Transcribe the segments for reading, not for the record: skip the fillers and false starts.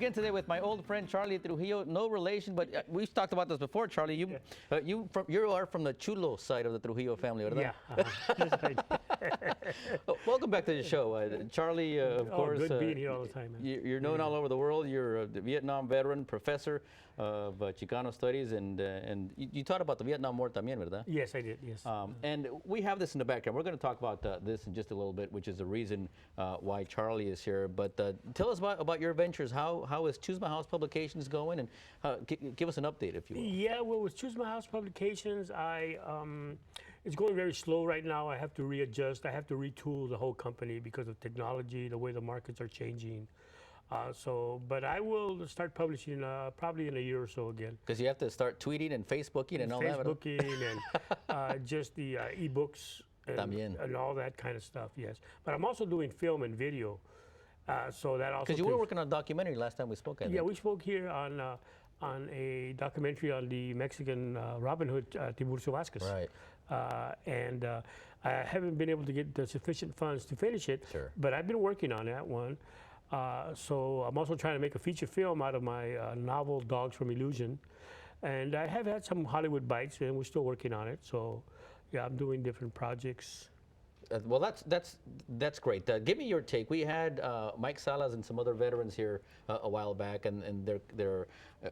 again today with my old friend Charley Trujillo. No relation, but we've talked about this before, Charley. You are from the Chulo side of the Trujillo family, ¿verdad? Yeah. Welcome back to the show, Charley. Of course, good being here all the time, man. You're known all over the world. You're a Vietnam veteran, professor of Chicano studies, and you taught about the Vietnam War también, ¿verdad? Yes, I did. Yes. And we have this in the background. We're going to talk about this in just a little bit, which is the reason why Charley is here. But tell us about your ventures. How is Choose My House Publications going? And give us an update, if you will. Yeah, well, with Choose My House Publications, it's going very slow right now. I have to readjust. I have to retool the whole company because of technology, the way the markets are changing. But I will start publishing probably in a year or so again. Because you have to start tweeting and Facebooking and all that. Facebooking and just the ebooks and all that kind of stuff. Yes, but I'm also doing film and video. So that also. Because you were working on a documentary last time we spoke. Yeah, we spoke here on a documentary on the Mexican Robin Hood, Tiburcio Vasquez. Right. I haven't been able to get the sufficient funds to finish it. Sure. But I've been working on that one. So I'm also trying to make a feature film out of my novel Dogs from Illusion. And I have had some Hollywood bites, and we're still working on it. So yeah, I'm doing different projects. Well, that's great. Give me your take. We had Mike Salas and some other veterans here a while back, and they're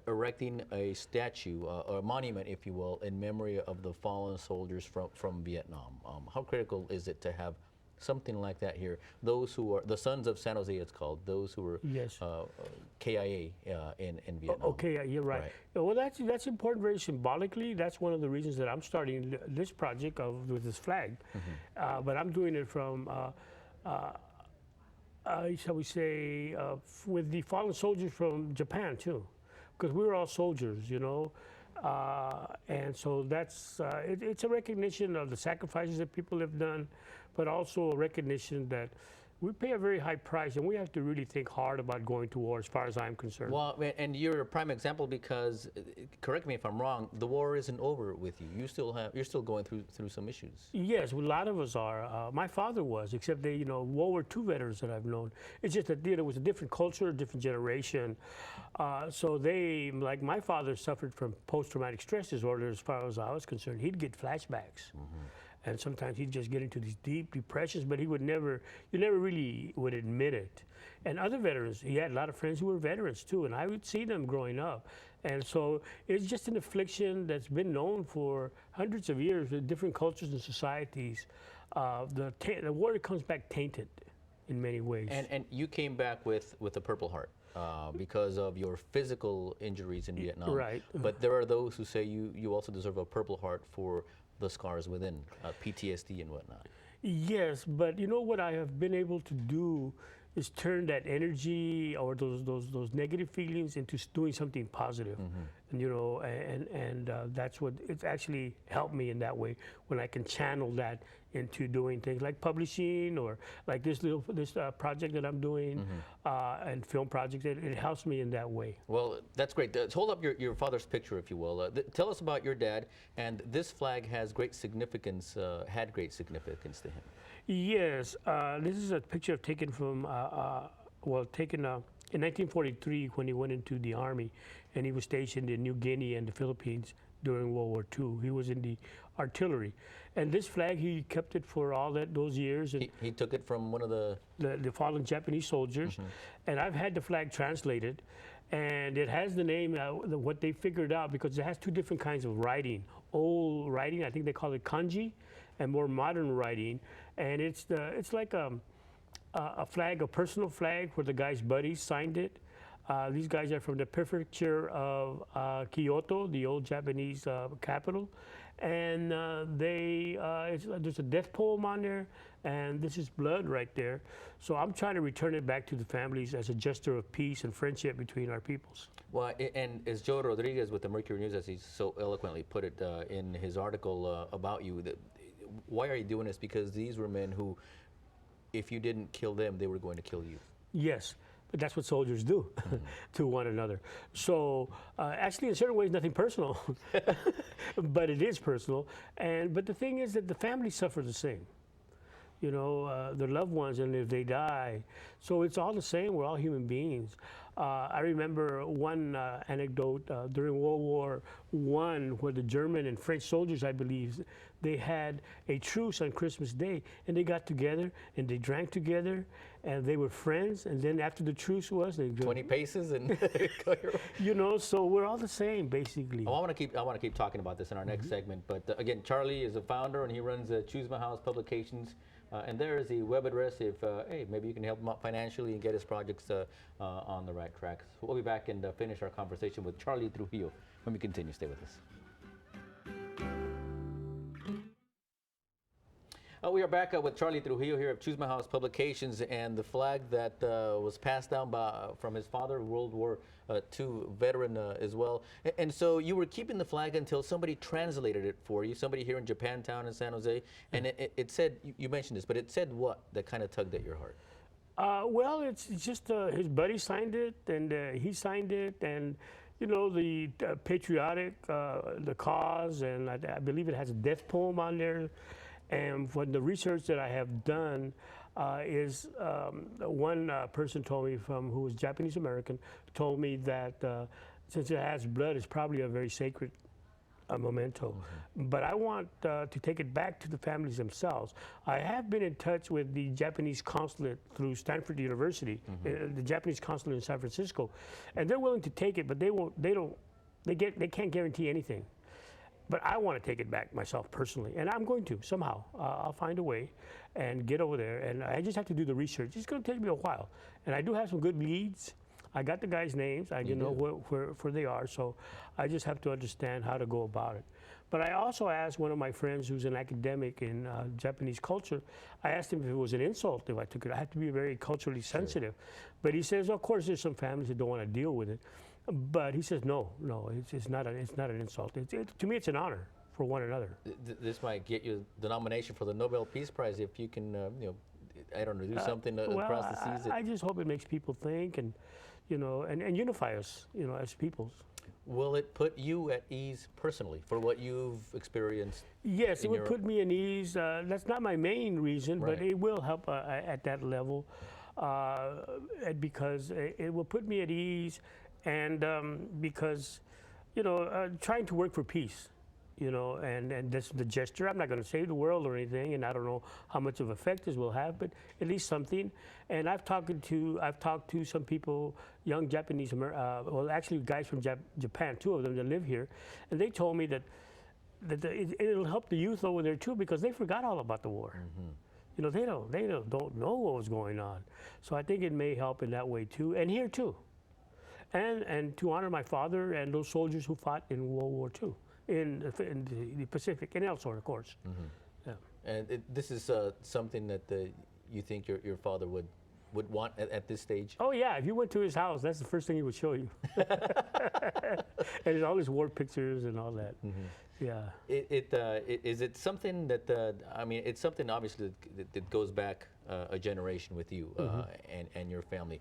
erecting a statue, or a monument, if you will, in memory of the fallen soldiers from Vietnam. How critical is it to have something like that here? Those who are the Sons of San Jose, it's called. Those who were KIA in Vietnam. Okay, yeah, you're right. Well, that's important very symbolically. That's one of the reasons that I'm starting this project with this flag. Mm-hmm. But I'm doing it from, shall we say, with the fallen soldiers from Japan too, because we were all soldiers, you know. And so that's it's a recognition of the sacrifices that people have done, but also a recognition that we pay a very high price, and we have to really think hard about going to war, as far as I'm concerned. Well, and you're a prime example because, correct me if I'm wrong, the war isn't over with you. You're still going through some issues. Yes, well, a lot of us are. My father was, except they, World War II veterans that I've known. It's just that it was a different culture, a different generation. So they, like my father, suffered from post-traumatic stress disorder. As far as I was concerned, he'd get flashbacks. Mm-hmm. And sometimes he'd just get into these deep depressions, but you never really would admit it. And other veterans, he had a lot of friends who were veterans too, and I would see them growing up. And so it's just an affliction that's been known for hundreds of years with different cultures and societies. The war comes back tainted in many ways. And you came back with a Purple Heart because of your physical injuries in Vietnam. Right. But there are those who say you also deserve a Purple Heart for the scars within, PTSD and whatnot. Yes, but you know what I have been able to do is turn that energy or those negative feelings into doing something positive. Mm-hmm. And that's what it's actually helped me in that way, when I can channel that into doing things like publishing or like this project that I'm doing. Mm-hmm. And film projects. It helps me in that way. Well, that's great. Hold up your father's picture, if you will. Tell us about your dad. And this flag has great significance, had great significance to him. Yes, this is a picture taken from, in 1943 when he went into the Army, and he was stationed in New Guinea and the Philippines during World War II. He was in the artillery. And this flag, he kept it for all those years. And he took it from one of the fallen Japanese soldiers. Mm-hmm. And I've had the flag translated. And it has the name, what they figured out, because it has two different kinds of writing. Old writing, I think they call it kanji, and more modern writing. And it's like a flag, a personal flag, where the guy's buddies signed it. These guys are from the prefecture of Kyoto, the old Japanese capital. And there's a death poem on there, and this is blood right there. So I'm trying to return it back to the families as a gesture of peace and friendship between our peoples. Well, and as Joe Rodriguez with the Mercury News, as he so eloquently put it in his article about you, why are you doing this? Because these were men who, if you didn't kill them, they were going to kill you. Yes. But that's what soldiers do to one another. So actually, in certain ways, nothing personal, but it is personal. But the thing is that the families suffer the same. their loved ones, and if they die. So it's all the same. We're all human beings. I remember one anecdote during World War I, where the German and French soldiers, I believe, they had a truce on Christmas Day, and they got together and they drank together, and they were friends. And then after the truce was, they 20 paces and so we're all the same basically. I want to keep talking about this in our next segment. But again, Charley is a founder and he runs Choose My House Publications. And there is the web address if, hey, maybe you can help him out financially and get his projects on the right track. So we'll be back and finish our conversation with Charley Trujillo when we continue. Stay with us. We are back with Charley Trujillo here of Choose My House Publications, and the flag that was passed down from his father, World War II veteran as well. And so you were keeping the flag until somebody translated it for you, somebody here in Japantown in San Jose, and it said, you mentioned this, but it said what that kind of tugged at your heart? Well, it's just his buddy signed it, and he signed it, and the patriotic, the cause, and I believe it has a death poem on there. And from the research that I have done, one person told me who was Japanese American, told me that since it has blood, it's probably a very sacred memento. Mm-hmm. But I want to take it back to the families themselves. I have been in touch with the Japanese consulate through Stanford University, mm-hmm. The Japanese consulate in San Francisco, and they're willing to take it, but they can't guarantee anything. But I want to take it back myself personally, and I'm going to somehow. I'll find a way and get over there, and I just have to do the research. It's going to take me a while, and I do have some good leads. I got the guys' names. I know where they are, so I just have to understand how to go about it. But I also asked one of my friends who's an academic in Japanese culture, I asked him if it was an insult if I took it. I have to be very culturally sensitive. Sure. But he says, of course, there's some families that don't want to deal with it. But he says, no, it's not an insult. To me, it's an honor for one another. This might get you the nomination for the Nobel Peace Prize if you can, I don't know, do something across the seas. I just hope it makes people think and unify us, as peoples. Will it put you at ease personally for what you've experienced? Yes, it would put me at ease. That's not my main reason, right. But it will help at that level because it will put me at ease. And because, trying to work for peace, and that's the gesture. I'm not going to save the world or anything, and I don't know how much of effect this will have, but at least something. And I've talked to some people, young Japanese, well, actually guys from Japan, two of them that live here, and they told me that it'll help the youth over there too because they forgot all about the war. Mm-hmm. They don't know what was going on. So I think it may help in that way too, and here too. And to honor my father and those soldiers who fought in World War II, in the Pacific and elsewhere, of course. Mm-hmm. Yeah. And this is something that you think your father would want at this stage? Oh yeah, if you went to his house, that's the first thing he would show you. And all his war pictures and all that. Mm-hmm. Yeah. Is it something that it's something obviously that goes back a generation with you and your family.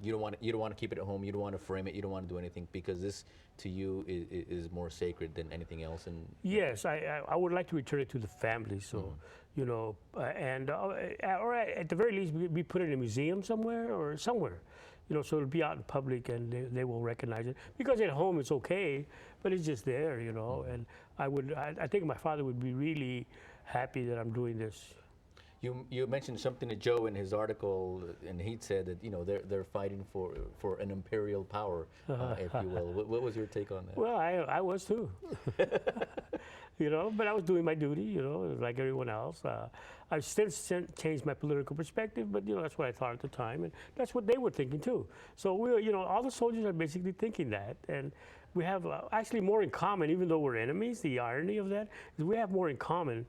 You don't want to keep it at home. You don't want to frame it. You don't want to do anything because this to you is more sacred than anything else. And yes, I would like to return it to the family. So and or at the very least, we put it in a museum somewhere or somewhere. So it'll be out in public and they will recognize it. Because at home it's okay, but it's just there, And I think my father would be really happy that I'm doing this. You mentioned something to Joe in his article, and he said that they're fighting for an imperial power, if you will. What was your take on that? Well, I was too. But I was doing my duty, like everyone else. I've since changed my political perspective, but that's what I thought at the time, and that's what they were thinking too. So all the soldiers are basically thinking that, and we have actually more in common, even though we're enemies. The irony of that is we have more in common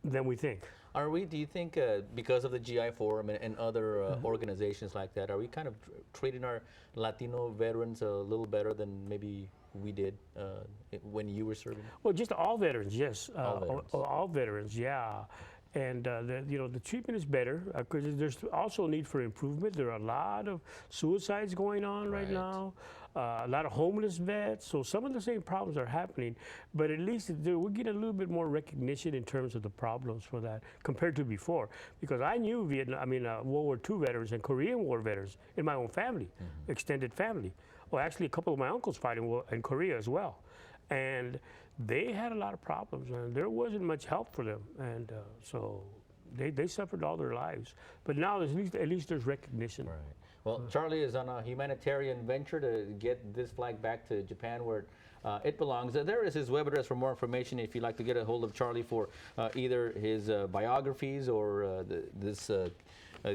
than we think. Are we, do you think, because of the GI Forum and other organizations like that, are we kind of treating our Latino veterans a little better than maybe we did when you were serving? Well, just all veterans, yes. All veterans, yeah. And the treatment is better because there's also a need for improvement. There are a lot of suicides going on right now. a lot of homeless vets. So some of the same problems are happening, but at least we're getting a little bit more recognition in terms of the problems for that compared to before. Because I knew World War II veterans and Korean War veterans in my own family, extended family. Well, actually, a couple of my uncles fighting in Korea as well, and they had a lot of problems, and there wasn't much help for them, and so they suffered all their lives. But now at least there's recognition. Right. Well, Charley is on a humanitarian venture to get this flag back to Japan where it belongs. There is his web address for more information if you'd like to get a hold of Charley for either his biographies or this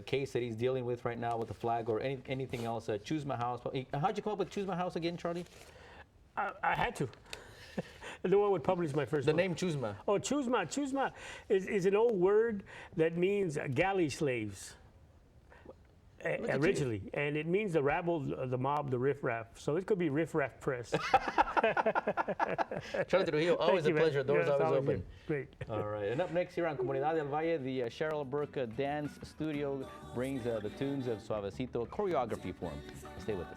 case that he's dealing with right now with the flag or anything else. Chusma House. How'd you come up with Chusma House again, Charley? I had to. The one would publish my first book. The name Chusma. Oh, Chusma. Chusma is an old word that means galley slaves. Originally, and it means the rabble, the mob, the riffraff. So it could be Riffraff Press. Charley Trujillo, always a pleasure. Doors always open. Great. All right. And up next here on Comunidad Del Valle, the Cheryl Burke Dance Studio brings the tunes of Suavecito choreography form. Stay with us.